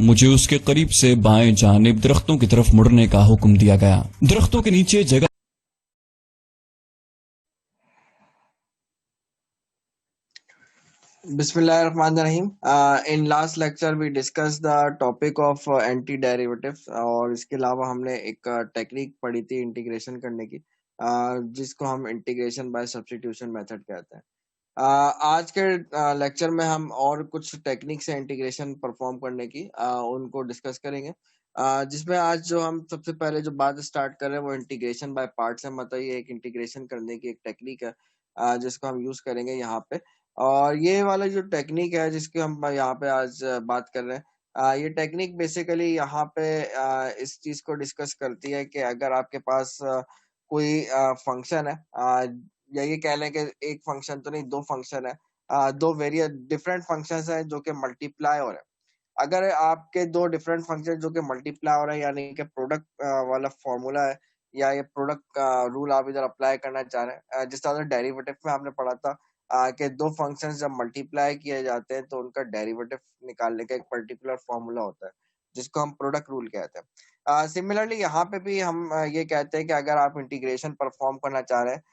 मुझे उसके करीब से बाएं जानिब दरख्तों की तरफ मुड़ने का हुक्म दिया गया। दरख्तों के नीचे जगह Bismillahirrahmanirrahim. In last lecture we discussed the topic of anti-derivatives और इसके अलावा हमने एक टेक्निक पढ़ी थी इंटीग्रेशन करने की, जिसको हम इंटीग्रेशन बाय सब्स्टिट्यूशन मेथड कहते हैं। आज के लेक्चर में हम और कुछ टेक्निक से इंटीग्रेशन परफॉर्म करने की उनको डिस्कस करेंगे, जिसमें आज जो हम सबसे पहले जो बात स्टार्ट कर रहे हैं वो इंटीग्रेशन बाय पार्ट्स है। मतलब ये एक इंटीग्रेशन करने की एक टेक्निक है, जिसको हम यूज करेंगे यहाँ पे। और ये वाला जो टेक्निक है जिसकी हम यहाँ पे आज बात कर रहे हैं, ये टेक्निक बेसिकली यहाँ पे इस चीज को डिस्कस करती है कि अगर आपके पास कोई फंक्शन है, या ये कह लें कि एक फंक्शन तो नहीं, दो फंक्शन है, दो वेरिएबल डिफरेंट फंक्शंस हैं जो कि मल्टीप्लाई हो रहे हैं। अगर आपके दो डिफरेंट फंक्शन जो कि मल्टीप्लाई हो रहे हैं, यानी कि प्रोडक्ट वाला फॉर्मूला है, या ये प्रोडक्ट का रूल आप इधर अप्लाई करना चाह रहे हैं, जिस तरह डेरिवेटिव में आपने पढ़ा था कि दो फंक्शंस जब मल्टीप्लाई किए जाते हैं तो उनका डेरिवेटिव निकालने का एक पर्टिकुलर फॉर्मूला होता है जिसको हम प्रोडक्ट रूल कहते हैं। सिमिलरली यहाँ पे भी हम ये कहते हैं कि अगर आप इंटीग्रेशन परफॉर्म करना चाह रहे हैं,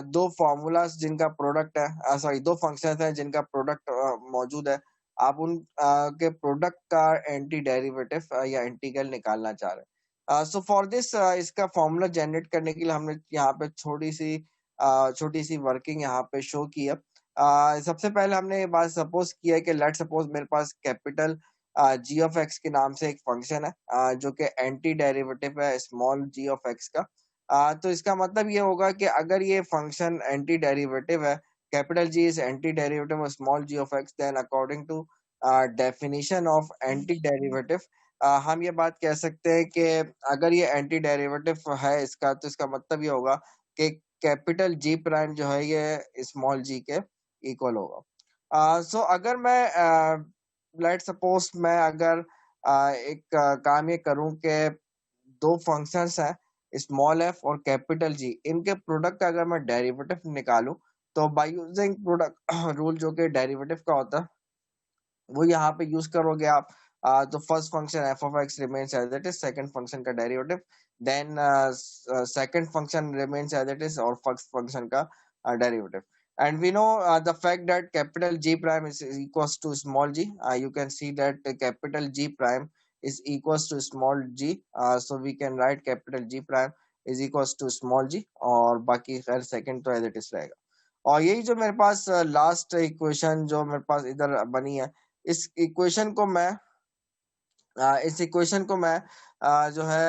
दो फॉर्मूलाज जिनका प्रोडक्ट है, सॉरी दो फंक्शंस हैं जिनका प्रोडक्ट मौजूद है, आप उन के प्रोडक्ट का एंटी डेरिवेटिव या इंटीग्रल निकालना चाह रहे हैं। सो फॉर दिस इसका फॉर्मूला जनरेट करने के लिए हमने यहाँ पे छोटी सी वर्किंग यहाँ पे शो की है। सबसे पहले हमने ये बात सपोज किया है कि लेट सपोज मेरे पास कैपिटल जी ऑफ एक्स के नाम से एक फंक्शन है, जो कि एंटी डेरिवेटिव है स्मॉल जी ऑफ एक्स का। तो इसका मतलब ये होगा कि अगर ये फंक्शन एंटी डेरिवेटिव है, capital G is anti-derivative of small g of x, then according to definition of anti-derivative, हम ये बात कह सकते हैं कि अगर ये एंटी डेरिवेटिव है इसका, तो इसका मतलब ये होगा कि कैपिटल जी प्राइम जो है ये स्मॉल जी के इक्वल होगा। सो अगर मैं लेट सपोज मैं अगर एक काम ये करूं कि दो फंक्शंस हैं स्मॉल एफ और कैपिटल जी, इनके प्रोडक्ट का अगर मैं डेरिवेटिव निकालूं, तो बाय यूजिंग प्रोडक्ट रूल जो कि डेरिवेटिव का होता है, वो यहाँ पे यूज करोगे आप। तो first function F of X remains as it is, second function का derivative, then second function remains as it is और फर्स्ट फंक्शन का derivative. And we know the fact that capital G prime is equals to small g. You can see that capital G prime is equals to small g. So we can write capital G prime is equals to small g, और बाकी खैर second तो as it is रहेगा। और यही जो मेरे पास last equation जो मेरे पास इधर बनी है, इस इक्वेशन को मैं जो है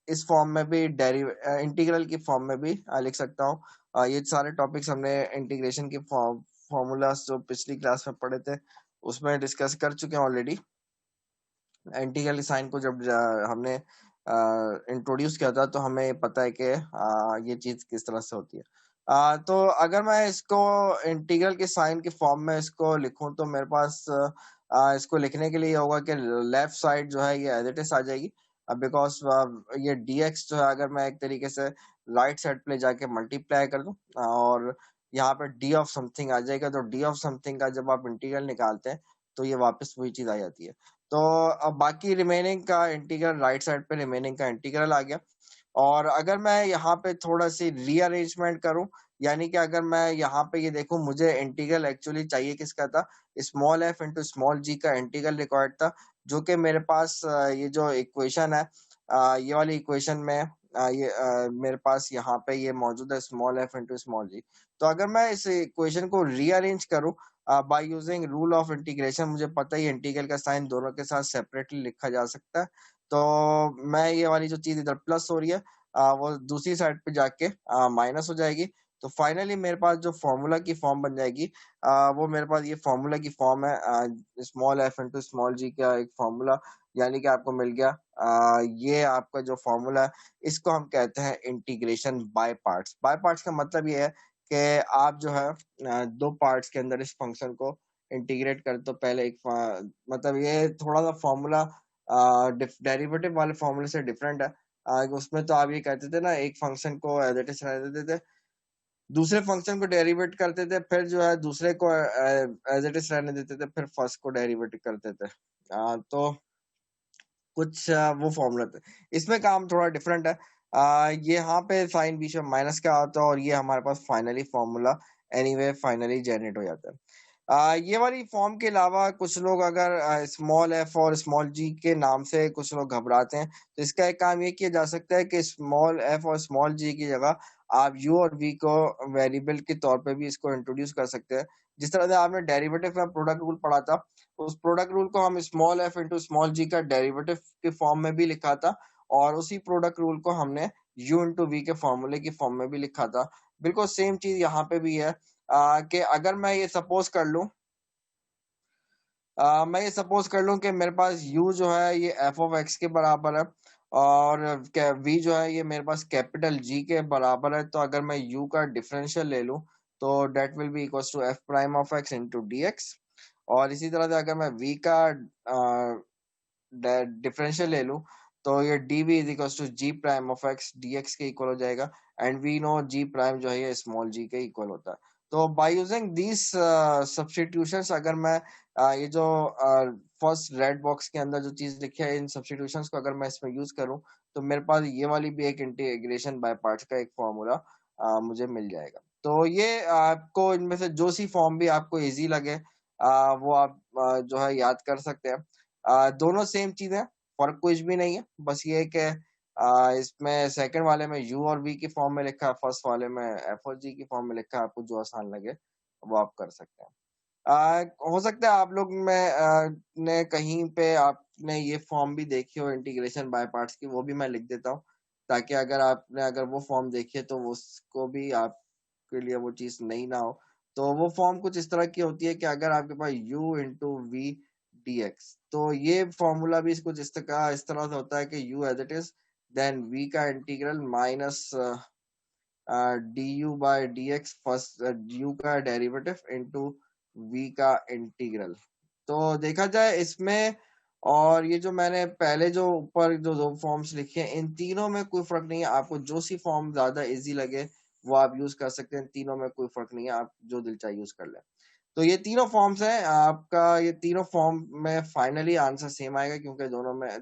इस फॉर्म में भी इंटीग्रल की फॉर्म में भी लिख सकता हूँ। ये सारे टॉपिक्स हमने इंटीग्रेशन के फॉर्मूलाज जो पिछली क्लास में पढ़े थे उसमें डिस्कस कर चुके हैं ऑलरेडी। इंटीग्रल साइन को जब हमने इंट्रोड्यूस किया था तो हमें पता है कि ये चीज किस तरह से होती है। तो अगर मैं इसको इंटीग्रल के साइन के फॉर्म में इसको लिखूं, तो मेरे पास इसको लिखने के लिए होगा कि लेफ्ट साइड जो है ये एज इट इज आ जाएगी, बिकॉज ये dx जो है अगर मैं एक तरीके से राइट साइड पे ले जाके मल्टीप्लाई कर दूं, और यहाँ पे d ऑफ समथिंग आ जाएगा, तो d ऑफ समथिंग का जब आप इंटीग्रल निकालते हैं तो ये वापस वही चीज आ जाती है। तो अब बाकी रिमेनिंग का इंटीग्रल राइट साइड पे रिमेनिंग का इंटीग्रल आ गया। और अगर मैं यहाँ पे थोड़ा सी रीअरेंजमेंट करूं, यानी कि अगर मैं यहाँ पे ये देखूं, मुझे इंटीग्रल एक्चुअली चाहिए किसका था, स्मॉल एफ इंटू स्मॉल जी का इंटीग्रल रिक्वायर्ड था, जो कि मेरे पास ये जो इक्वेशन है, ये वाली इक्वेशन में मेरे पास यहाँ पे ये मौजूद है स्मॉल एफ इंटू स्मॉल जी। तो अगर मैं इस इक्वेशन को रीअरेंज करूं by using rule of integration, मुझे पता ही इंटीग्रल का साइन दोनों के साथ सेपरेटली लिखा जा सकता है। तो मैं ये वाली जो चीज इधर प्लस हो रही है, वो दूसरी साइड पे जाके माइनस हो जाएगी। तो फाइनली मेरे पास जो फॉर्मूला की फॉर्म बन जाएगी, वो मेरे पास ये फॉर्मूला की फॉर्म है स्मॉल एफ इंटू स्मॉल जी का एक फॉर्मूला, यानी कि आपको मिल गया। ये आपका जो फॉर्मूला है इसको हम कहते हैं integration by parts. By parts का मतलब ये है कि आप जो है दो पार्ट्स के अंदर इस फंक्शन को इंटीग्रेट कर, तो पहले एक मतलब ये थोड़ा सा फॉर्मूला डेरिवेटिव वाले फॉर्मूले से डिफरेंट है। उसमें तो आप ये कहते थे ना, एक फंक्शन को एज इट इज रहने देते थे, दूसरे फंक्शन को डेरिवेट करते थे, फिर जो है दूसरे को एज इट इज रहने देते थे, फिर फर्स्ट को डेरिवेट करते थे। तो कुछ वो फॉर्मूला था। इसमें काम थोड़ा डिफरेंट है। ये यहाँ पे साइन बीच में माइनस का आता है और ये हमारे पास finally formula anyway finally generate हो जाता है। ये वाली फॉर्म के अलावा कुछ लोग अगर स्मॉल एफ और स्मॉल जी के नाम से कुछ लोग घबराते हैं, तो इसका एक काम ये किया जा सकता है कि स्मॉल एफ और स्मॉल जी की जगह आप यू और वी को वेरिएबल के तौर पे भी इसको इंट्रोड्यूस कर सकते हैं। जिस तरह से आपने डेरिवेटिव में प्रोडक्ट रूल पढ़ा था, उस प्रोडक्ट रूल को हम स्मॉल एफ इंटू स्मॉल जी का डेरिवेटिव के फॉर्म में भी लिखा था, और उसी प्रोडक्ट रूल को हमने यू इंटू वी के फॉर्मूले की फॉर्म में भी लिखा था। बिल्कुल सेम चीज यहाँ पे भी है कि अगर मैं ये सपोज कर लूं मैं ये सपोज कर लूं कि मेरे पास u जो है ये f ऑफ x के बराबर है, और v जो है ये मेरे पास कैपिटल G के बराबर है। तो अगर मैं u का डिफरेंशियल ले लूं तो that will be equals to f prime of x into d x. और इसी तरह से अगर मैं v का डिफरेंशियल ले लूं तो ये dv is equals to g prime of x dx के इक्वल हो जाएगा। And we know g prime जो है ये स्मॉल g के इक्वल होता है। तो बाय यूजिंग दीज सब्स्टिट्यूशंस, अगर मैं ये जो फर्स्ट रेड बॉक्स के अंदर जो चीज लिखी है, इन सब्स्टिट्यूशंस को अगर मैं इसमें यूज करूं तो मेरे पास ये वाली भी एक इंटीग्रेशन बाय पार्ट्स का एक फॉर्मूला मुझे मिल जाएगा। तो ये आपको इनमें से जो सी फॉर्म भी आपको इजी लगे वो आप जो है याद कर सकते हैं। दोनों सेम चीज है, फर्क कुछ भी नहीं है। बस ये है कि इसमें सेकंड वाले में यू और वी की फॉर्म में लिखा है, फर्स्ट वाले में एफ और जी की फॉर्म में लिखा है। आपको जो आसान लगे वो आप कर सकते हैं। हो सकता है आप लोग में ने कहीं पे आपने ये फॉर्म भी देखी हो इंटीग्रेशन बाय पार्ट्स की, वो भी मैं लिख देता हूँ, ताकि अगर वो फॉर्म देखी है तो उसको भी आपके लिए वो चीज नहीं ना हो। तो वो फॉर्म कुछ इस तरह की होती है कि अगर आपके पास u into v d x, तो ये फॉर्मूला भी कुछ इस तरह से होता है कि u as it is, then v का integral minus d u by d x, first u का डेरिवेटिव इंटू v का इंटीग्रल। तो देखा जाए इसमें, और ये जो मैंने पहले जो ऊपर जो दो फॉर्म्स लिखे हैं, इन तीनों में कोई फर्क नहीं है। आपको जो सी फॉर्म ज्यादा इजी लगे वो आप यूज कर सकते हैं। तीनों में कोई फर्क नहीं है, आप जो दिल चाहे यूज कर लें। तो ये तीनों फॉर्म्स हैं आपका, ये तीनों फॉर्म में फाइनली आंसर सेम आएगा, क्योंकि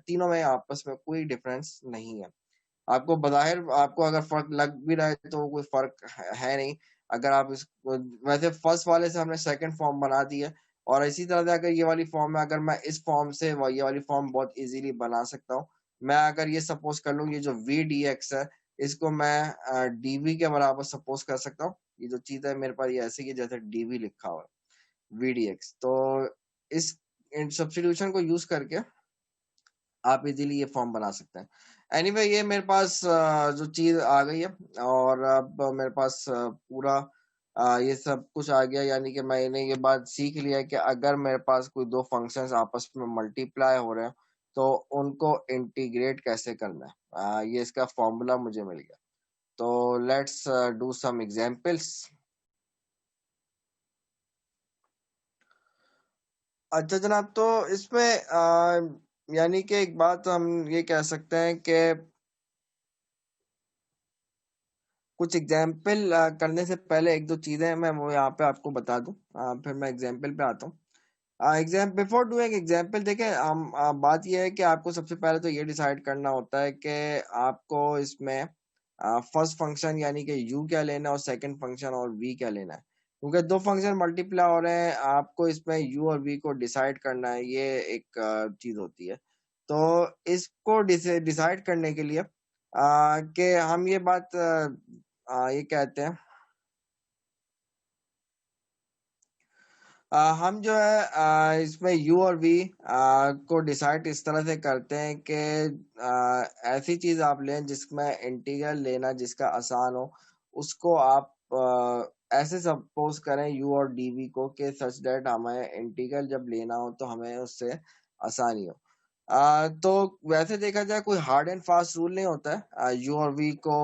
तीनों में आपस में कोई डिफरेंस नहीं है। आपको बज़ाहिर आपको अगर फर्क लग भी रहा है तो कोई फर्क है नहीं। अगर आप इसको वैसे फर्स्ट वाले से हमने सेकंड फॉर्म बना दी है, और इसी तरह से अगर ये वाली फॉर्म है, अगर मैं इस फॉर्म से ये वाली फॉर्म बहुत इजीली बना सकता हूँ। मैं अगर ये सपोज कर लूँ, ये जो वी डी एक्स है इसको मैं डीवी के बराबर सपोज कर सकता हूँ। ये जो चीज है मेरे पास ये ऐसे की जैसे डीवी लिखा हुआ है, वी डी एक्स। तो इस सब्स्टिट्यूशन को यूज करके आप इजीली ये फॉर्म बना सकते हैं। एनीवे ये मेरे पास जो चीज आ गई है, और अब मेरे पास पूरा ये सब कुछ आ गया। यानी कि मैंने ये बात सीख लिया है कि अगर मेरे पास कोई दो फंक्शंस आपस में मल्टीप्लाई हो रहे हैं तो उनको इंटीग्रेट कैसे करना है, ये इसका फॉर्मूला मुझे मिल गया। तो लेट्स डू सम एग्जांपल्स। अच्छा जनाब, तो इसमें यानी कि एक बात हम ये कह सकते हैं कि कुछ एग्जाम्पल करने से पहले एक दो चीजें मैं वो यहाँ पे आपको बता दूं, फिर मैं एग्जाम्पल पे आता हूँ। एग्जाम बिफोर डूइंग एग्जाम्पल, देखें हम बात यह है कि आपको सबसे पहले तो ये डिसाइड करना होता है कि आपको इसमें फर्स्ट फंक्शन यानी कि u क्या लेना है और सेकंड फंक्शन और v क्या लेना है। क्योंकि दो फंक्शन मल्टीप्लाई हो रहे हैं, आपको इसमें u और v को डिसाइड करना है, ये एक चीज होती है। तो इसको डिसाइड करने के लिए कि हम ये बात ये कहते हैं, हम जो है इसमें u और v को डिसाइड इस तरह से करते हैं कि ऐसी चीज आप लें जिसमें इंटीग्रल लेना जिसका आसान हो। उसको आप ऐसे सपोज करें u और dv को कि सच दैट हमें इंटीग्रल जब लेना हो तो हमें उससे आसानी हो। तो वैसे देखा जाए कोई हार्ड एंड फास्ट रूल नहीं होता है u और v को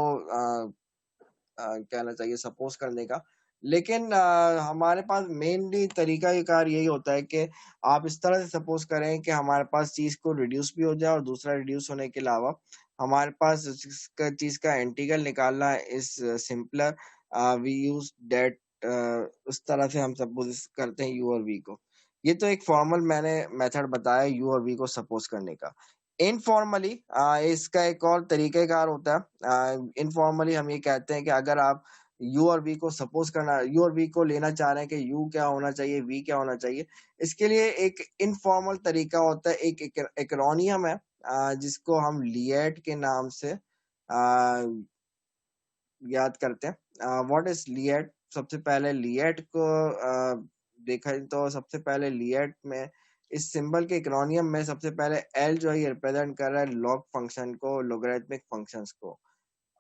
कहना चाहिए सपोज करने का। लेकिन हमारे पास मेनली तरीका ये कार यही होता है कि आप इस तरह से सपोज करें कि हमारे पास चीज को रिड्यूस भी हो जाए, और दूसरा रिड्यूस होने के अलावा हमारे पास चीज का इंटीग्रल निकालना is simpler. We use that, उस तरह से हम सपोज करते हैं यू और वी को। ये तो एक फॉर्मल मैंने मेथड बताया यू और वी को सपोज करने का। इनफॉर्मली इसका एक और तरीकेकार होता है। इनफॉर्मली हम ये कहते हैं कि अगर आप यू और वी को सपोज करना, यू और वी को लेना चाह रहे हैं कि यू क्या होना चाहिए, वी क्या होना चाहिए, इसके लिए एक इनफॉर्मल तरीका होता है, एक एक्रोनियम है जिसको हम लिएट के नाम से याद करते हैं। What is LIATE? सबसे पहले लिएट को देखा तो सबसे पहले लिएट में इस सिंबल के एक्रोनियम में सबसे पहले एल जो है ये रिप्रेजेंट कर रहा है लॉग फंक्शन को, लोगरिथमिक फंक्शंस को।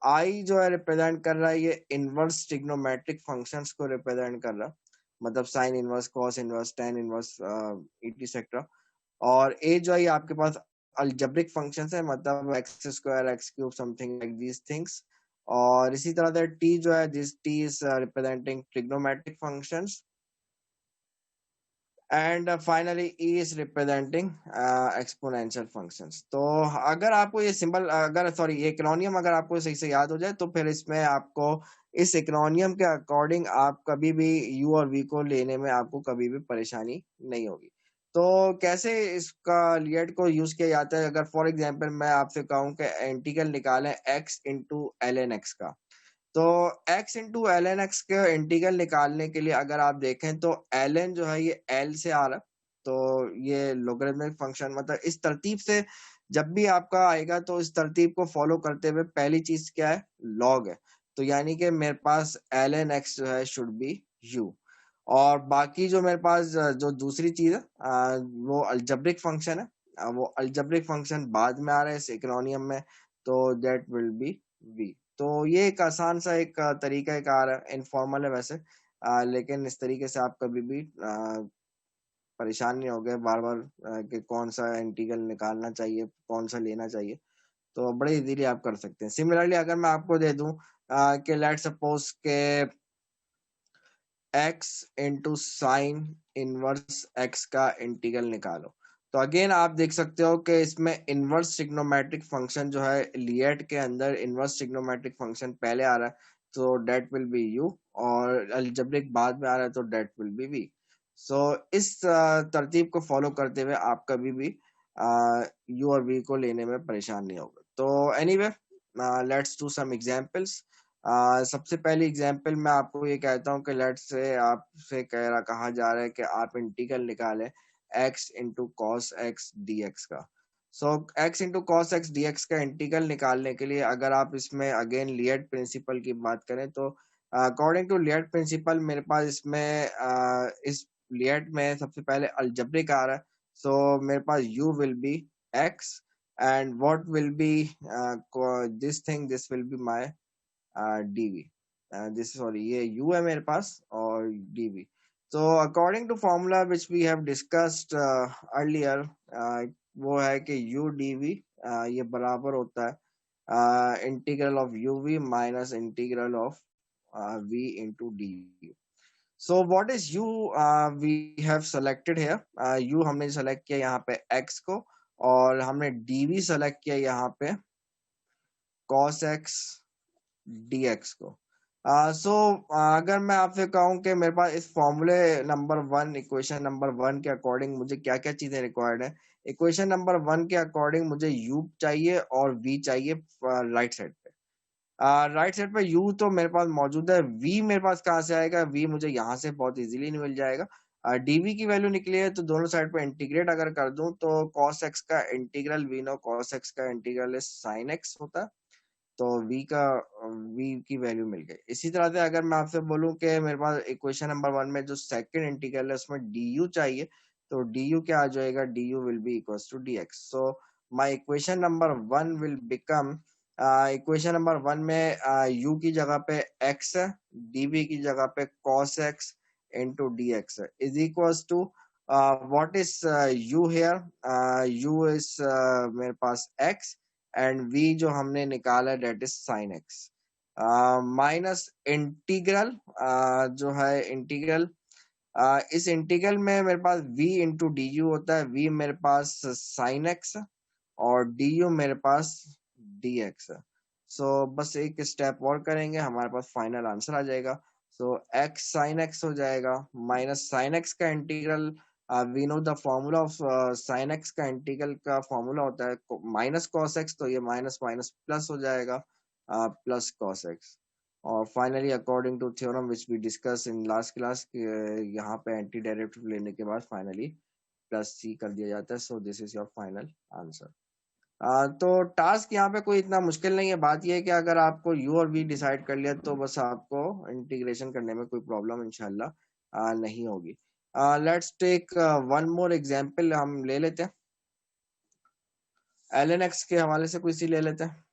आई जो है रिप्रेजेंट कर रहा है ये इनवर्स ट्रिग्नोमेट्रिक फंक्शंस को रिप्रेजेंट कर रहा है, मतलब sine inverse, cos inverse, tan inverse, etcetera. और ए जो है ये आपके पास अलजेब्रिक फंक्शंस है, मतलब x square, x cube, something like these things. और इसी तरह से टी जो है, this T is representing trigonometric functions. And finally E is representing exponential functions. तो अगर आपको ये सिंबल, अगर सॉरी ये एक्रोनियम अगर आपको सही से याद हो जाए तो फिर इसमें आपको इस एक्रोनियम के अकॉर्डिंग आप कभी भी यू और वी को लेने में आपको कभी भी परेशानी नहीं होगी। तो कैसे इसका लिएट को यूज किया जाता है? अगर फॉर एग्जांपल मैं आपसे कहूँ कि इंटीग्रल निकालें x into L N x का, तो x into L N x के इंटीग्रल निकालने के लिए अगर आप देखें तो एल एन जो है ये एल से आ रहा है, तो ये लोगरिथमिक फंक्शन, मतलब इस तरतीब से जब भी आपका आएगा तो इस तरतीब को फॉलो करते हुए पहली चीज क्या है? लॉग है। तो यानी कि मेरे पास एल एन एक्स जो है शुड बी यू। और बाकी जो मेरे पास जो दूसरी चीज है वो अलजेब्रिक फंक्शन है। वो अलजेब्रिक फंक्शन बाद में आ रहा है इस इकोनॉमियम में, तो दैट विल बी वी। तो ये एक आसान सा एक तरीका कार है, इनफॉर्मल है वैसे, लेकिन इस तरीके से आप कभी भी परेशान नहीं हो गए बार बार कि कौन सा इंटीग्रल निकालना चाहिए, कौन सा लेना चाहिए। तो बड़े इजीली आप कर सकते हैं। सिमिलरली अगर मैं आपको दे दूं कि लेट सपोज के x इंटू साइन इनवर्स x का इंटीग्रल निकालो, तो अगेन आप देख सकते हो कि इसमें इनवर्स ट्रिग्नोमेट्रिक फंक्शन जो है लिएट के अंदर इनवर्स ट्रिग्नोमेट्रिक फंक्शन पहले आ रहा है, तो डेट विल बी u, और अलजेब्रिक बाद में आ रहा है तो डेट विल बी v। सो इस तरतीब को फॉलो करते हुए आप कभी भी u और v को लेने में परेशान नहीं होगा। तो anyway, let's do some examples. सबसे पहली एग्जांपल मैं आपको ये कहता हूँ कि लेट से आपसे कहा जा रहा है कि आप इंटीग्रल निकालें x into cos x D X का। So x into cos x D X का इंटीग्रल निकालने के लिए अगर आप इसमें अगेन लिएट प्रिंसिपल की बात करें तो अकॉर्डिंग टू लिएट प्रिंसिपल मेरे पास इसमें इस लिएट में सबसे पहले अलजेब्रिक आ रहा है। सो मेरे पास u will be x and what will be this thing, this will be my d v. This sorry ये u है मेरे पास और dv। तो according to formula which we have discussed earlier, वो है कि u dv ये बराबर होता है integral of uv minus integral of v into d. So what is u? We have selected here u हमने सेलेक्ट किया यहाँ पे x को, और हमने dv सेलेक्ट किया यहाँ पे cos x dx को। सो अगर मैं आपसे कहूँ कि मेरे पास इस फॉर्मूले number one, equation number one के अकॉर्डिंग मुझे क्या क्या चीजें रिक्वायर्ड है? इक्वेशन नंबर वन के अकॉर्डिंग मुझे u चाहिए और v चाहिए राइट साइड पे। राइट साइड पे u तो मेरे पास मौजूद है, v मेरे पास कहाँ से आएगा? v मुझे यहाँ से बहुत इजीली मिल जाएगा। dv की वैल्यू निकली है तो दोनों साइड पे इंटीग्रेट अगर कर दूं तो cos x का integral, we know cos x का इंटीग्रल इज sin x होता है, तो v की वैल्यू मिल गई। इसी तरह से अगर मैं आपसे बोलूं कि मेरे पास इक्वेशन नंबर वन में जो सेकंड इंटीग्रल है उसमें du चाहिए, तो du क्या आ जाएगा? du will be equals to dx। So my equation number one will become, equation number one में u की जगह पे x है, dv की जगह पे cos x इंटू dx है, is equals to what is u here? u is मेरे पास x एंड v जो हमने निकाला that is sine x minus integral जो है इंटीग्रल, इस इंटीग्रल में मेरे पास v इंटू डी यू होता है, v मेरे पास साइन एक्स और डी यू मेरे पास डी एक्स है। सो बस एक स्टेप और करेंगे हमारे पास फाइनल आंसर आ जाएगा। सो x साइन एक्स हो जाएगा माइनस साइन एक्स का integral we know the formula of sine x का इंटीग्रल का फॉर्मूला होता है माइनस कॉस एक्स, तो ये माइनस माइनस प्लस हो जाएगा, प्लस कॉस एक्स। और finally according to theorem which we discuss in last class, यहाँ पे एंटी डेरिवेटिव लेने के बाद फाइनली प्लस सी कर दिया जाता है। So this is your final answer. तो टास्क यहाँ पे कोई इतना मुश्किल नहीं है। बात यह है कि अगर आपको यू और वी डिसाइड कर लिया तो बस आपको इंटीग्रेशन करने में कोई प्रॉब्लम इंशाल्लाह नहीं होगी। Let's take one more example हम ले लेते हैं, एल एन एक्स के हवाले से कोई सी ले लेते हैं।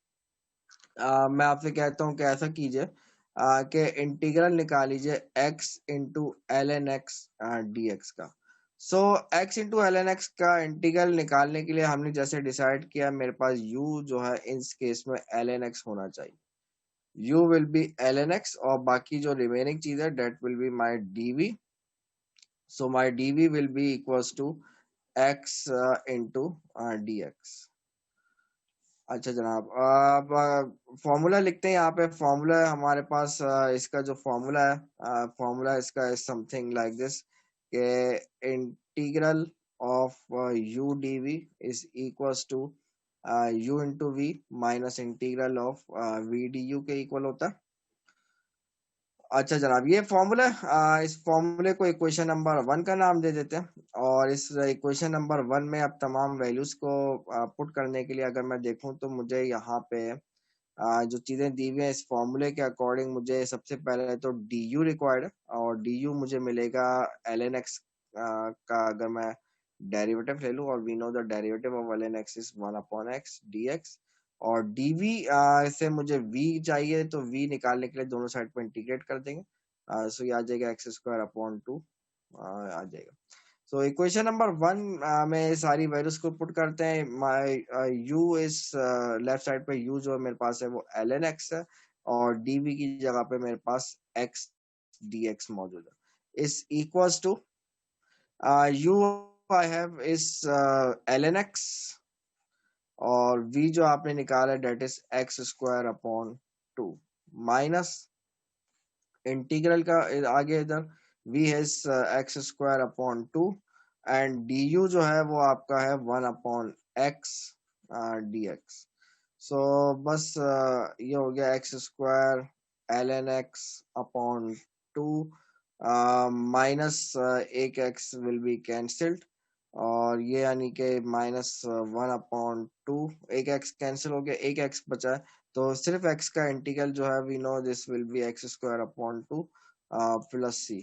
मैं आपसे कहता हूँ कि ऐसा कीजिए कि इंटीग्रल निकालीजिए x into L N x D X का। So x into L N x का इंटीग्रल निकालने के लिए हमने जैसे डिसाइड किया, मेरे पास u जो है इस केस में एल एन एक्स होना चाहिए। u will be l N x और बाकी जो रिमेनिंग चीज है that will be my d v. So my d v will be equals to x into d x. अच्छा जनाब, अब फॉर्मूला लिखते हैं। यहाँ पे फॉर्मूला है हमारे पास, इसका जो फॉर्मूला है, फॉर्मूला इसका इज समथिंग लाइक दिस के integral of u d v is equals to u into v minus integral of v d u के इक्वल होता है। अच्छा जनाब, ये फॉर्मूला, इस फॉर्मूले को इक्वेशन नंबर 1 का नाम दे देते हैं। और इस इक्वेशन नंबर 1 में अब तमाम वैल्यूज को पुट करने के लिए अगर मैं देखूं तो मुझे यहाँ पे जो चीजें दी हुई हैं इस फॉर्मूले के अकॉर्डिंग, मुझे सबसे पहले तो डी यू रिक्वायर्ड है और डी यू मुझे मिलेगा एल एन एक्स का अगर मैं डेरिवेटिव ले लूं, और we know the derivative of l N x is 1/x d x. और dv से मुझे v चाहिए, तो v निकालने के लिए दोनों साइड पर इंटीग्रेट कर देंगे। सो ये आ जाएगा एक्स स्क्वायर अपॉन 2 आ जाएगा। सो इक्वेशन नंबर 1 में सारी वैल्यूज को पुट करते हैं। My u is left side पे u जो मेरे पास है वो ln x है, और dv की जगह पे मेरे पास x dx मौजूद है। इस equals to u I have is ln x, और v जो आपने निकाला है that is x square upon 2 minus integral का आगे इधर v has x square upon 2 and du जो है वो आपका है 1/x डी एक्स। सो बस ये हो गया x square ln x upon 2 minus एक x विल बी कैंसिल्ड, और ये यानी कि -1/2, एक x कैंसिल हो गया, एक x बचा है। तो सिर्फ x का इंटीग्रल जो है we know this will be X square upon 2 plus C.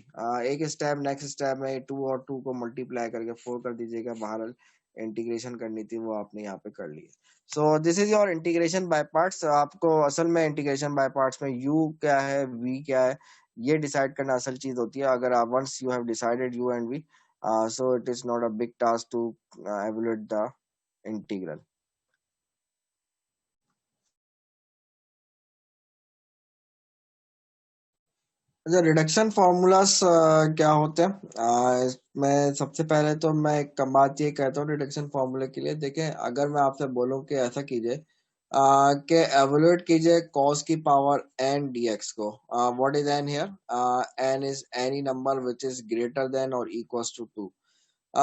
एक स्टेप नेक्स्ट स्टेप में 2 और 2 को मल्टीप्लाई करके 4 कर दीजिएगा। बहरहाल इंटीग्रेशन करनी थी वो आपने यहाँ पे कर ली है। So this is your integration by parts. आपको असल में इंटीग्रेशन बाय पार्ट्स में u क्या है v क्या है ये डिसाइड करना असल चीज होती है। अगर आप once you have decided u and v, so it is not a big task to evaluate the integral. अच्छा, रिडक्शन फॉर्मूलास क्या होते हैं? मैं सबसे पहले तो मैं एक बात ये कहता हूँ रिडक्शन फॉर्मूले के लिए। देखें, अगर मैं आपसे बोलूँ कि ऐसा कीजिए कि एवोल्यूट कीजिए cos की पावर n dx को, what is n here? n is any number which is greater than और इक्वल्स टू 2।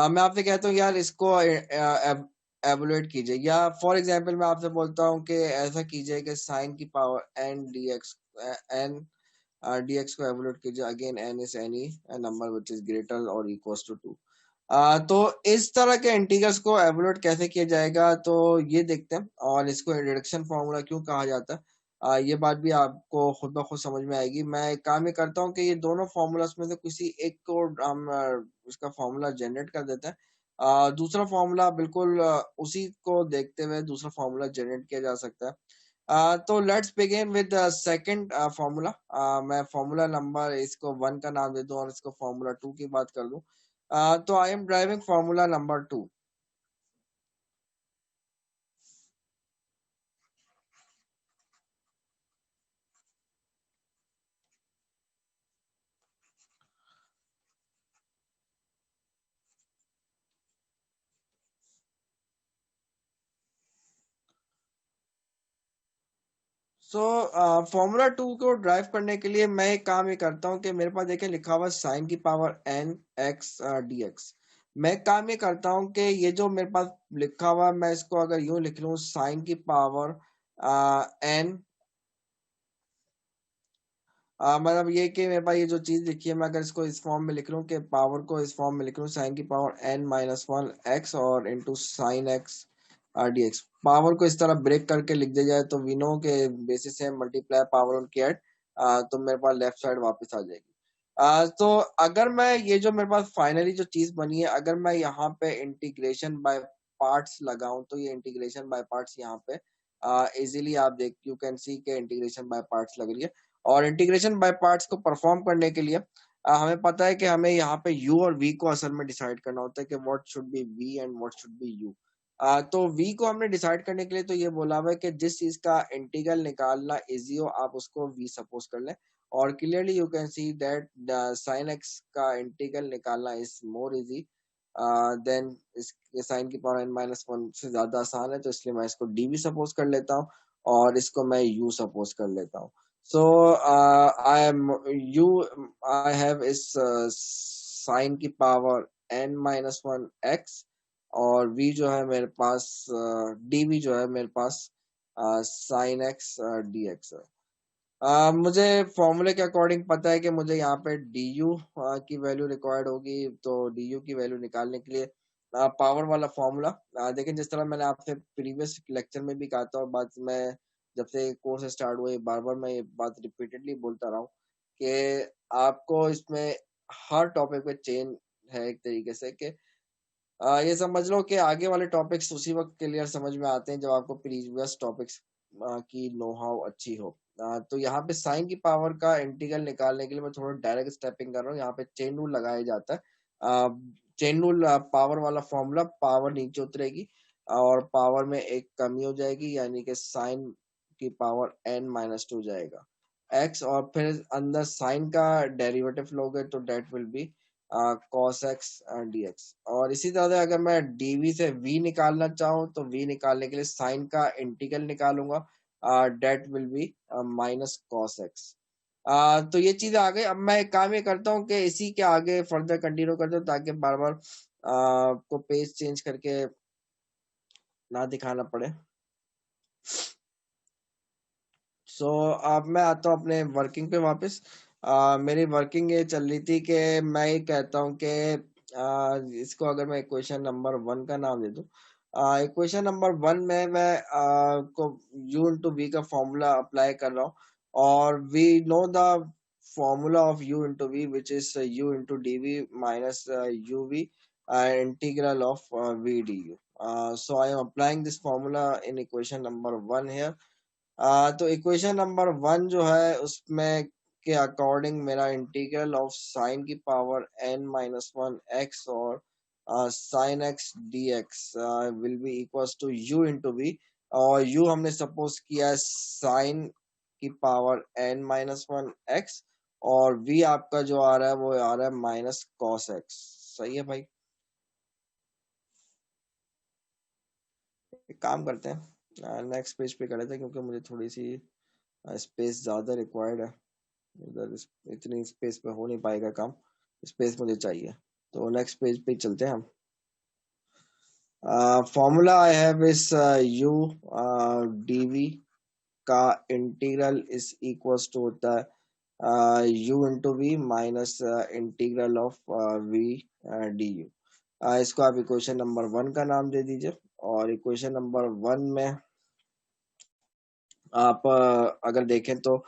मैं आपसे कहता हूँ यार इसको एवोल्यूट कीजिए, या फॉर एग्जांपल मैं आपसे बोलता हूँ कि ऐसा कीजिए कि साइन की power n dx, n dx को एवोल्यूट कीजिए। Again n is any number which is greater और इक्वल्स टू 2। तो इस तरह के इंटीग्रल्स को एवोल्यूट कैसे किया जाएगा तो ये देखते हैं, और इसको रिडक्शन फॉर्मूला क्यों कहा जाता है ये बात भी आपको खुद ब खुद समझ में आएगी। मैं एक काम ही करता हूँ कि ये दोनों फॉर्मूलास में से किसी एक को हम इसका फॉर्मूला जनरेट कर देते हैं। दूसरा फॉर्मूला बिल्कुल उसी को देखते हुए दूसरा फॉर्मूला जनरेट किया जा सकता है। तो let's begin with second formula. मैं फॉर्मूला नंबर इसको 1 का नाम दे दूं और इसको फॉर्मूला 2 की बात कर दूं। तो I am driving formula number 2। So formula 2 को ड्राइव करने के लिए मैं एक काम ये करता हूँ कि मेरे पास देखिए लिखा हुआ साइन की पावर n x dx। मैं काम ये करता हूँ कि ये जो मेरे पास लिखा हुआ है, मैं इसको अगर यूं लिख लूं, साइन की पावर n, मतलब ये कि मेरे पास ये जो चीज लिखी है, मैं अगर इसको इस फॉर्म में लिख लूं कि पावर को इस फॉर्म में लिख लूं, साइन की पावर n-1 x और into sine x dx। Power को इस तरह ब्रेक करके लिख दिया जाए तो वी नो के बेसिस से मल्टीप्लाई पावर ऑन कैट, तो मेरे पास लेफ्ट साइड वापस आ जाएगी। तो अगर मैं ये जो मेरे पास फाइनली जो चीज बनी है, अगर मैं यहाँ पे इंटीग्रेशन बाय पार्ट्स लगाऊं, तो ये इंटीग्रेशन बाय पार्ट्स यहाँ पे इजीली आप देख यू कैन सी के इंटीग्रेशन बाय पार्ट्स लग रही है। और इंटीग्रेशन बाय पार्ट्स को परफॉर्म करने के लिए हमें पता है कि हमें यहाँ पे u और v को असल में डिसाइड करना होता है कि what should be v and what should be u। तो v को हमने डिसाइड करने के लिए तो ये बोला हुआ है कि जिस चीज का इंटीग्रल निकालना इजी हो, आप उसको v सपोज कर लें। और clearly you can see that sine x का इंटीग्रल निकालना इज मोर इजी देन इसके साइन की पावर n-1 से ज्यादा आसान है, तो इसलिए मैं इसको dv सपोज कर लेता हूँ और इसको मैं u सपोज कर लेता हूँ। So I am you I have is sin की पावर n-1 x और v जो है मेरे पास dv जो है मेरे पास sin x dx है। मुझे फॉर्मूले के अकॉर्डिंग पता है कि मुझे यहाँ पे du की वैल्यू रिक्वायर्ड होगी, तो du की वैल्यू निकालने के लिए पावर वाला फॉर्मूला देखें, जिस तरह मैंने आपसे प्रीवियस लेक्चर में भी कहा था और बात मैं जब से कोर्स स्टार्ट हुआ बार बार मैं ये बात रिपीटेडली बोलता रहा हूँ कि आपको इसमें हर टॉपिक पे चेंज है एक तरीके से कि ये समझ लो कि आगे वाले टॉपिक्स उसी वक्त क्लियर समझ में आते हैं जब आपको प्रीवियस टॉपिक्स की नो हाउ अच्छी हो। तो यहाँ पे साइन की पावर का इंटीग्रल निकालने के लिए मैं थोड़ा डायरेक्ट स्टेपिंग कर रहा हूँ। यहाँ पे चेन रूल लगाया जाता है। चेन रूल पावर वाला फॉर्मूला, पावर नीचे उतरेगी और पावर में एक कमी हो जाएगी, यानी कि साइन की पावर n-2 जाएगा x, और फिर अंदर साइन का डेरिवेटिव लोगे तो that will be cos x dx। और इसी तरह अगर मैं dv से v निकालना चाहूँ तो v निकालने के लिए साइन का इंटीग्रल निकालूंगा, that will be minus cos x। तो ये चीज आ गई। अब मैं एक काम ये करता हूँ कि इसी के आगे फर्दर कंटिन्यू करता हूँ ताकि बार बार को पेज चेंज करके ना दिखाना पड़े। सो अब मैं आता हूँ अपने वर्किंग पे वापस। मेरी वर्किंग ये चल रही थी कि मैं ये कहता हूँ कि इसको अगर मैं इक्वेशन नंबर 1 का नाम दे दूँ, इक्वेशन नंबर 1 में मैं को u इंटू वी का फॉर्मूला अप्लाई कर रहा हूँ और we know the formula of u into v which is u into d v minus u v integral of v d u. So I am applying this formula in equation number 1 here। तो equation number 1 जो है उसमें के according मेरा integral of sine की power n-1 x और sine x D x will be equals to u into v. और u हमने सपोज किया है साइन की पावर n-1 x और v आपका जो आ रहा है वो आ रहा है माइनस कॉस एक्स। सही है भाई, एक काम करते हैं नेक्स्ट पेज पे कर लेते हैं क्योंकि मुझे थोड़ी सी स्पेस ज्यादा रिक्वायर्ड है। इधर इतनी स्पेस पे हो नहीं पाएगा काम, स्पेस मुझे चाहिए। तो नेक्स्ट पेज पे चलते हैं हम। Formula I have is u d v का इंटीग्रल इज इक्वल्स टू होता है u into v minus integral of v d u. इसको आप इक्वेशन नंबर 1 का नाम दे दीजिए। और इक्वेशन नंबर 1 में आप अगर देखें तो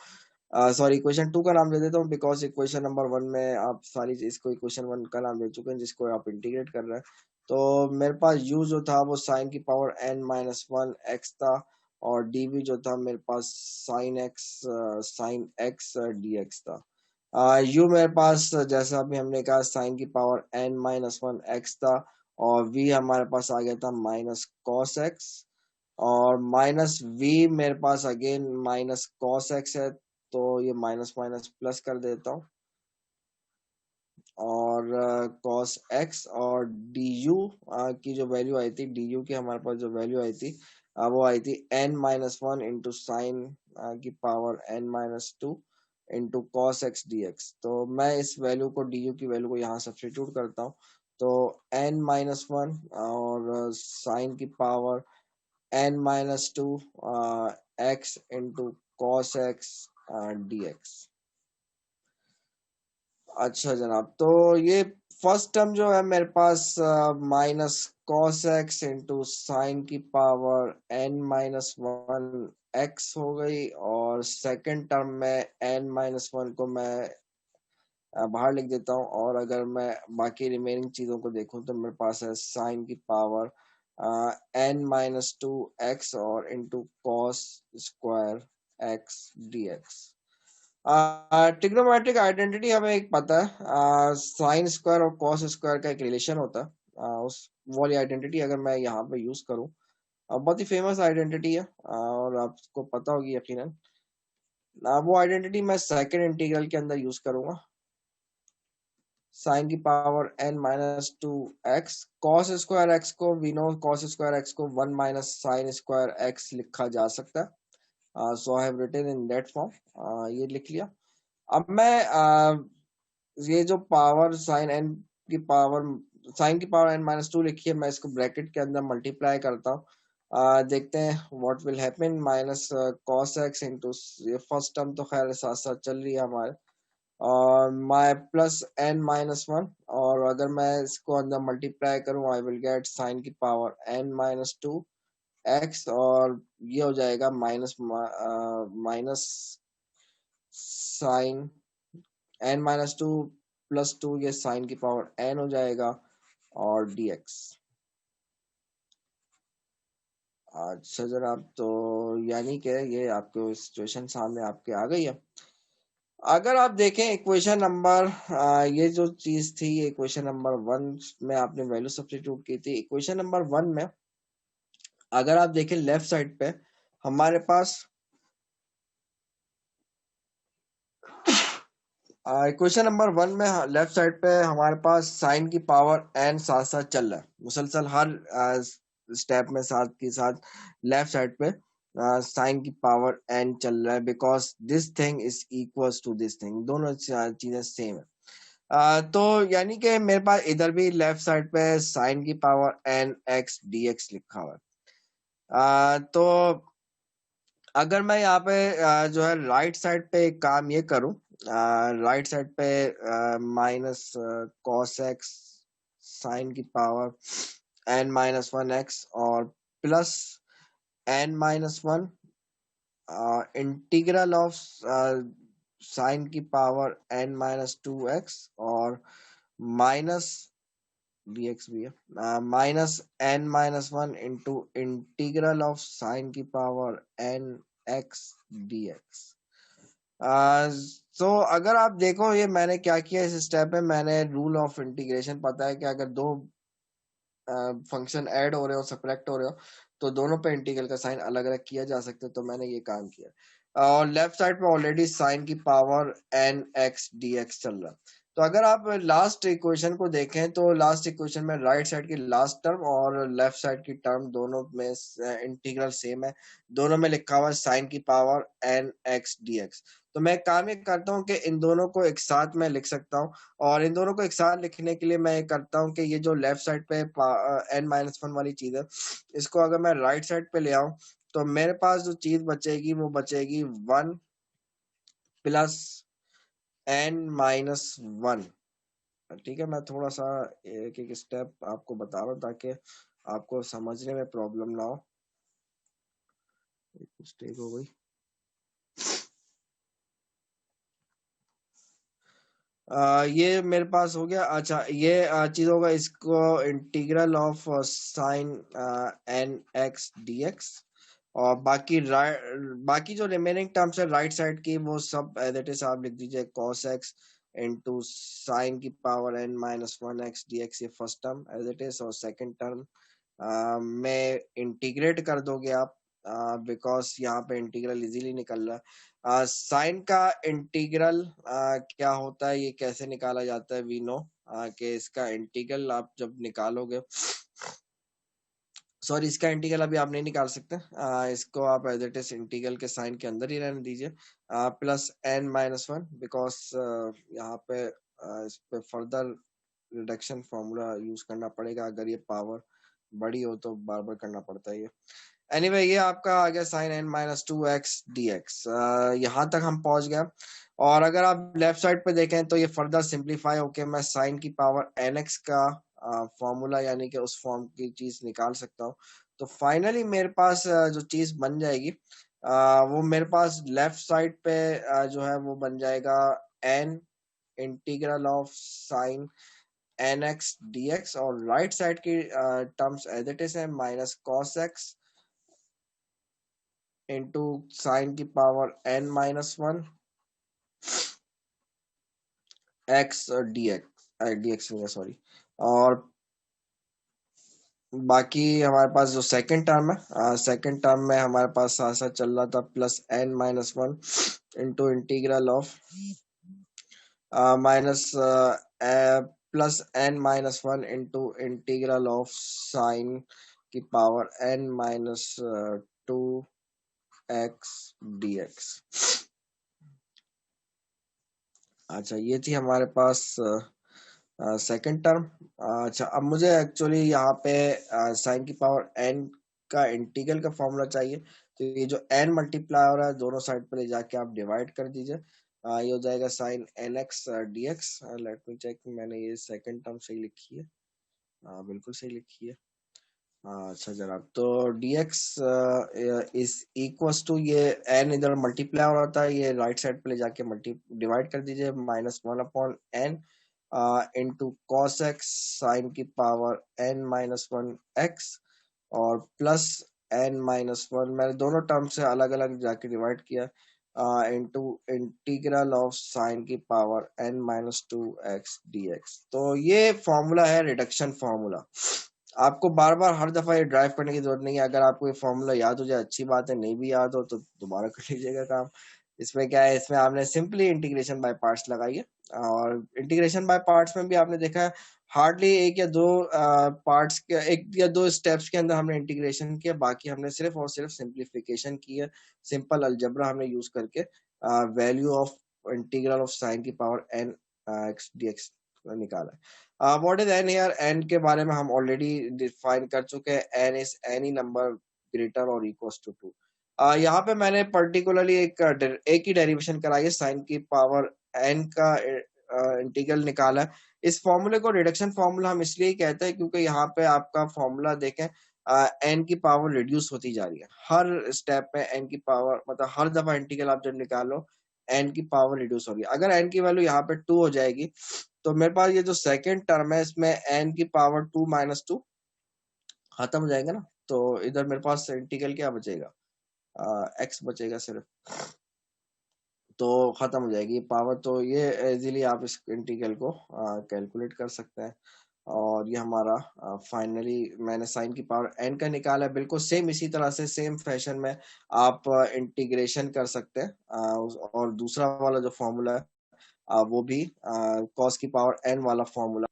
सॉरी इक्वेशन 2 का नाम दे देता हूँ बिकॉज इक्वेशन नंबर 1 में आप सारी इसको इक्वेशन 1 का नाम दे चुके हैं जिसको आप इंटीग्रेट कर रहे हैं। तो मेरे पास u जो था वो साइन की पावर n-1 x था और dv जो था मेरे पास साइन x dx था। u मेरे पास जैसा अभी हमने कहा साइन की पावर n-1 x था और v हमारे पास आ गया था माइनस कॉस x और माइनस v मेरे पास अगेन माइनस कॉस x है, तो ये माइनस माइनस प्लस कर देता हूँ और cos x और du की जो वैल्यू आई थी, du की हमारे पास जो वैल्यू आई थी वो आई थी n-1 इंटू साइन की power n-2 into cos x D x. तो मैं इस वैल्यू को du की वैल्यू को यहाँ सब्सटीट्यूट करता हूँ तो n-1 और साइन की power n-2 x into cos x dx। अच्छा जनाब, तो ये फर्स्ट टर्म जो है मेरे पास minus cos X into sine की पावर n-1 x हो गई, और सेकंड टर्म में n-1 को मैं बाहर लिख देता हूँ, और अगर मैं बाकी रिमेनिंग चीजों को देखूं तो मेरे पास है साइन की पावर n-2 x और into cos square x dx। Trigonometric identity हमें एक पता है, साइन स्क्वायर और कॉस स्क्वायर का एक रिलेशन होता है। उस वाली आइडेंटिटी अगर मैं यहाँ पे यूज करूँ, बहुत ही फेमस आइडेंटिटी है, और आपको पता होगी यकीनन। वो आइडेंटिटी मैं सेकंड इंटीग्रल के अंदर यूज करूंगा। साइन की power n-2 x, cos square X को we know, cos square X को 1 माइनस साइन स्क्वायर एक्स लिखा जा सकता है। So I have written in that form, ये लिख लिया। अब मैं ये जो पावर साइन की पावर n-2 लिखी है, मैं इसको ब्रैकेट के अंदर मल्टीप्लाई करता हूँ। देखते हैं what will happen. Minus cos X into, ये फर्स्ट टर्म तो खैर साथ साथ चल रही है हमारे, और माई प्लस n-1, और अगर मैं इसको अंदर मल्टीप्लाई करूँ आई विल गेट साइन की पावर n-2 x, और ये हो जाएगा माइनस साइन n-2 प्लस 2, ये साइन की पावर n हो जाएगा, और dx। अच्छा जनाब, तो यानी कि ये आपको सिचुएशन सामने आपके आ गई है। अगर आप देखें इक्वेशन नंबर, ये जो चीज थी, इक्वेशन नंबर 1 में आपने वैल्यू सब्स्टिट्यूट की थी। इक्वेशन नंबर 1 में अगर आप देखें लेफ्ट साइड पे हमारे पास, इक्वेशन नंबर 1 में लेफ्ट साइड पे हमारे पास साइन की पावर n साथ साथ चल रहा है, मुसलसल हर स्टेप में साथ के साथ लेफ्ट साइड पे साइन की पावर n चल रहा है, because this thing is equals to this thing, दोनों चीजें सेम है। तो यानी कि मेरे पास इधर भी लेफ्ट साइड पे साइन की पावर n x dx लिखा हुआ है। तो अगर मैं यहाँ पे जो है राइट साइड पे एक काम ये करूं, राइट साइड पे माइनस कॉस एक्स साइन की पावर n-1 x, और plus n-1 integral of sine की पावर n-2 x, और माइनस dx भी है, minus n-1 into integral of sine की पावर n x dx। तो अगर आप देखो, ये मैंने क्या किया इस स्टेप में, मैंने रूल ऑफ इंटीग्रेशन पता है कि अगर दो फंक्शन ऐड हो रहे हो, सब्ट्रैक्ट हो रहे हो, तो दोनों पे इंटीग्रल का साइन अलग अलग किया जा सकता है, तो मैंने ये काम किया। और लेफ्ट साइड पे ऑलरेडी साइन की पावर n x dx चल रहा है। तो अगर आप लास्ट इक्वेशन को देखें, तो लास्ट इक्वेशन में राइट साइड की लास्ट टर्म और लेफ्ट साइड की टर्म दोनों में इंटीग्रल सेम है, दोनों में लिखा हुआ है साइन की पावर n x dx। तो मैं काम ये करता हूँ कि इन दोनों को एक साथ मैं लिख सकता हूँ, और इन दोनों को एक साथ लिखने के लिए मैं ये करता हूँ कि ये जो लेफ्ट साइड पे n-1 वाली चीज है, इसको अगर मैं राइट साइड पे ले आऊं, तो मेरे पास जो चीज बचेगी वो बचेगी 1 प्लस n-1। ठीक है, मैं थोड़ा सा एक एक स्टेप आपको बता रहा हूँ ताकि आपको समझने में प्रॉब्लम ना हो। एक मिस्टेक हो गई। ये मेरे पास हो गया। अच्छा, ये चीज होगा, इसको integral of sign n x dx, और बाकी जो रिमेनिंग टर्म्स है राइट साइड की, वो सब एज इट इज आप लिख दीजिए cos x इंटू साइन की पावर n-1 x dx, ये first term as it is, और सेकंड टर्म में इंटीग्रेट कर दोगे आप, बिकॉज यहाँ पे इंटीग्रल इजीली निकल रहा है। साइन का इंटीग्रल क्या होता है, ये कैसे निकाला जाता है, वी नो कि इसका इंटीग्रल आप जब निकालोगे, सॉरी इसका इंटीग्रल अभी आप नहीं निकाल सकते, इसको आप एज इट इज इंटीग्रल के साइन के अंदर ही रहने दीजिए, प्लस n-1, बिकॉज यहाँ पे इस पे फर्दर रिडक्शन फॉर्मूला यूज करना पड़ेगा, अगर ये पावर बड़ी हो तो बार बार करना पड़ता है ये। एनीवे ये आपका आ गया sine n minus two x D x. यहाँ तक हम पहुंच गए। और अगर आप लेफ्ट साइड पे देखें तो ये फर्दर सिंप्लीफाई होके मैं साइन की पावर एन एक्स का फॉर्मूला यानी कि उस फॉर्म की चीज निकाल सकता हूँ। तो फाइनली मेरे पास जो चीज बन जाएगी वो मेरे पास लेफ्ट साइड पे जो है वो बन जाएगा N integral of sine N x D x, और राइट साइड की टर्म्स एज इट इज है minus cos X into sine की power N minus one X D X नहीं सॉरी। और बाकी हमारे पास जो सेकंड टर्म है, सेकंड टर्म में हमारे पास साथ साथ चल रहा था plus N minus one into integral of minus plus N minus one into integral of sine की power N minus two x D x. अच्छा ये थी हमारे पास सेकंड टर्म। अच्छा अब मुझे एक्चुअली यहाँ पे साइन की पावर एन का इंटीग्रल का फॉर्मूला चाहिए। तो ये जो एन मल्टीप्लाई हो रहा है दोनों साइड पे ले जाके आप डिवाइड कर दीजिए। ये हो जाएगा sine N x D x. Let me check, मैंने ये सेकंड टर्म सही लिखी है? बिल्कुल सही लिखी है। अच्छा जनाब, तो dx इज इक्वल्स टू, ये n इधर मल्टीप्लाई हो रहा था, ये राइट साइड पे ले जाके मल्टी डिवाइड कर दीजिए, minus one upon N into cos X sine की power n minus one X और प्लस n माइनस वन, मैंने दोनों टर्म से अलग अलग जाके डिवाइड किया इंटू इंटीग्रल ऑफ साइन की power n minus two x D x. तो ये फॉर्मूला है रिडक्शन फॉर्मूला। आपको बार बार हर दफा ये ड्राइव करने की जरूरत नहीं है। अगर आपको ये फॉर्मूला याद हो जाए अच्छी बात है, नहीं भी याद हो तो दोबारा कर लीजिएगा काम। इसमें क्या है, इसमें आपने सिंपली इंटीग्रेशन बाय पार्ट्स लगाई है। और इंटीग्रेशन बाय पार्ट्स में भी आपने देखा है हार्डली एक या दो पार्ट्स के, एक या दो स्टेप्स के अंदर हमने इंटीग्रेशन किया, बाकी हमने सिर्फ और सिर्फ सिंप्लीफिकेशन की है। सिंपल अलजेब्रा हमने यूज करके value of integral of sine की power N x D X निकाला है। What is N here? N के बारे में हम ऑलरेडी डिफाइन कर चुके हैं। N is any number greater और इक्वल्स टू टू। यहाँ पे मैंने पर्टिकुलरली एक ही डेरिवेशन कराई है, साइन की पावर एन का इंटीग्रल निकाला है। इस फॉर्मूले को रिडक्शन फॉर्मूला हम इसलिए कहते हैं क्योंकि यहाँ पे आपका फॉर्मूला देखें एन की पावर रिड्यूस होती जा रही है हर स्टेप में। एन की पावर मतलब हर दफा इंटीग्रल आप जब निकालो एन की पावर रिड्यूस होगी। अगर एन की वैल्यू यहाँ पे टू हो जाएगी तो मेरे पास ये जो सेकंड टर्म है इसमें एन की पावर टू माइनस टू खत्म हो जाएगा ना। तो इधर मेरे पास इंटीग्रल क्या बचेगा, एक्स बचेगा सिर्फ, तो खत्म हो जाएगी पावर। तो ये इजीली आप इस इंटीग्रल को कैलकुलेट कर सकते हैं। और ये हमारा फाइनली मैंने साइन की पावर एन का निकाला है। बिल्कुल सेम इसी तरह से सेम फैशन में आप इंटीग्रेशन कर सकते हैं। और दूसरा वाला जो फॉर्मूला है वो भी कॉस की पावर एन वाला फॉर्मूला,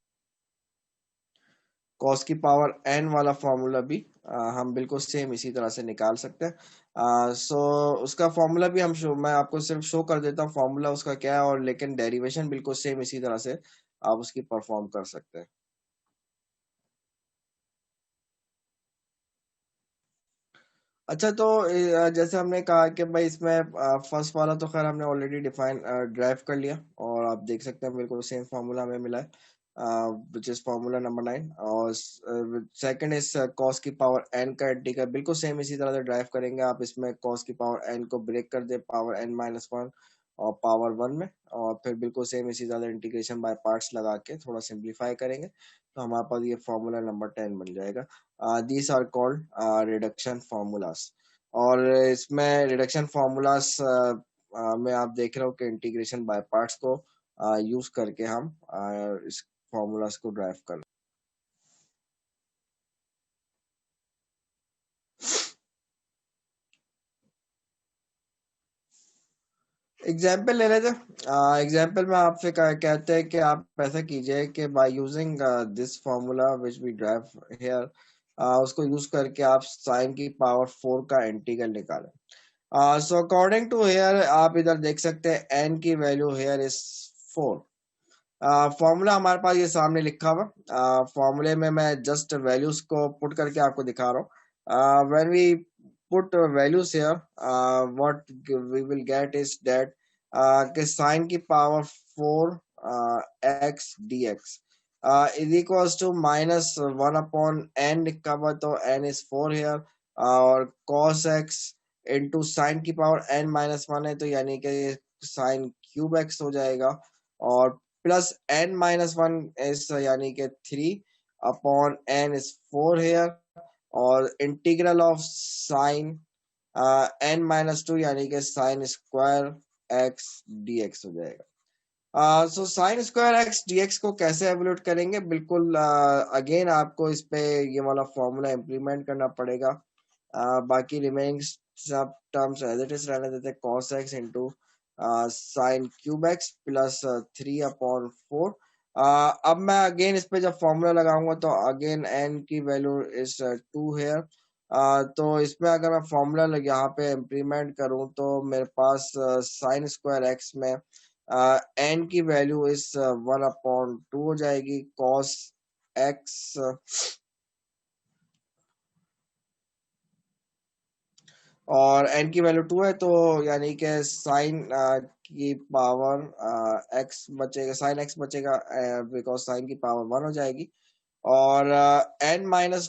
कॉस की पावर एन वाला फॉर्मूला भी हम बिल्कुल सेम इसी तरह से निकाल सकते हैं। सो उसका फॉर्मूला भी हम मैं आपको सिर्फ शो कर देता हूँ फॉर्मूला उसका क्या है, और लेकिन डेरिवेशन बिल्कुल सेम इसी तरह से आप उसकी परफॉर्म कर सकते हैं। अच्छा तो जैसे हमने कहा कि भाई इसमें फर्स्ट वाला तो खैर हमने ऑलरेडी डिफाइन ड्राइव कर लिया, और आप देख सकते हैं बिल्कुल सेम फार्मूला हमें मिला है विच इज फार्मूला नंबर 9। और सेकंड इज कॉस की पावर एन का इंटीग्रल, बिल्कुल सेम इसी तरह से ड्राइव करेंगे आप। इसमें कॉस की पावर एन को ब्रेक कर दे पावर एन माइनस वन और पावर वन में, और फिर बिल्कुल सेम इसी तरह इंटीग्रेशन बाय पार्ट्स लगा के थोड़ा सिंप्लीफाई करेंगे तो हमारे पास ये फार्मूला नंबर 10 बन जाएगा। These are called reduction formulas. और इसमें रिडक्शन फार्मूलास में आप देख रहे हो कि इंटीग्रेशन बाय पार्ट्स को यूज करके हम इस फार्मूलास को ड्राइव कर। एग्जाम्पल ले लेते। एग्जाम्पल में आपसे कहते हैं कि आप ऐसा कीजिए कि by using this formula which we derive here, उसको यूज करके आप साइन की पावर 4 का इंटीग्रल निकालें। अकॉर्डिंग टू हेयर आप इधर देख सकते हैं एन की वैल्यू हेयर इज 4। फॉर्मूला हमारे पास ये सामने लिखा हुआ। फॉर्मूले में मैं जस्ट वैल्यूज को पुट करके आपको दिखा रहा हूँ। When we put values here, what we will get is that कि साइन की power 4 x D x is equals to minus 1/n लिखा हुआ, तो n इज 4 हियर, और cos x इंटू साइन की पावर n-1 है, तो यानी कि साइन क्यूब x हो जाएगा, और प्लस n-1 इज यानी कि 3/n इज 4 हेयर, और इंटीग्रल ऑफ साइन n-2 यानी कि साइन स्क्वायर x dx हो जाएगा। So sine square x d x को कैसे एवल्यूट करेंगे, बिल्कुल अगेन आपको इस पे ये वाला फॉर्मूला इम्प्लीमेंट करना पड़ेगा। बाकी रिमेनिंग सब टर्म्स एज इट इज रहने देते, cos x इंटू साइन क्यूब एक्स प्लस 3/4। अब मैं अगेन इस पे जब फॉर्मूला लगाऊंगा तो अगेन n की वैल्यू इज 2 हेयर। तो इसमें अगर मैं फॉर्मूला यहाँ पे इम्प्लीमेंट करूं तो मेरे पास साइन स्क्वायर एक्स में n की वैल्यू इस 1/2 हो जाएगी, cos x, और n की वैल्यू 2 है, तो यानी कि साइन की पावर x बचेगा, साइन x बचेगा, बिकॉज साइन की पावर 1 हो जाएगी, और n-1 इज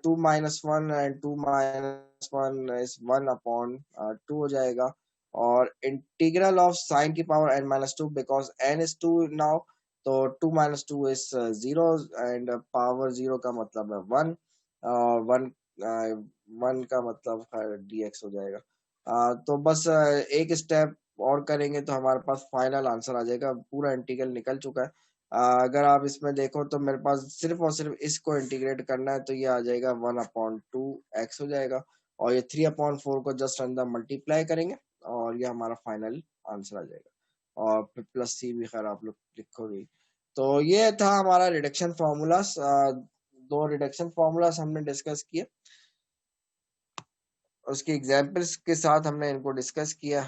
2-1 एंड 2-1 इज 1/2 हो जाएगा, और इंटीग्रल ऑफ साइन की power n-2 because n is 2 now, तो 2-2 इज 0 एंड पावर 0 का मतलब है 1, और 1 का मतलब dx हो जाएगा। तो बस एक स्टेप और करेंगे तो हमारे पास फाइनल आंसर आ जाएगा, पूरा इंटीग्रल निकल चुका है। अगर आप इसमें देखो तो मेरे पास सिर्फ और सिर्फ इसको इंटीग्रेट करना है, तो ये आ जाएगा 1/2 एक्स हो जाएगा, और ये 3/4 को जस्ट अंदर मल्टीप्लाई करेंगे, और ये हमारा फाइनल आंसर आ जाएगा, और फिर प्लस सी भी खैर आप लोग लिखोगे। तो ये था हमारा रिडक्शन फार्मूलास। दो रिडक्शन फार्मूलास हमने डिस्कस किए, उसके एग्जाम्पल्स के साथ हमने इनको डिस्कस किया।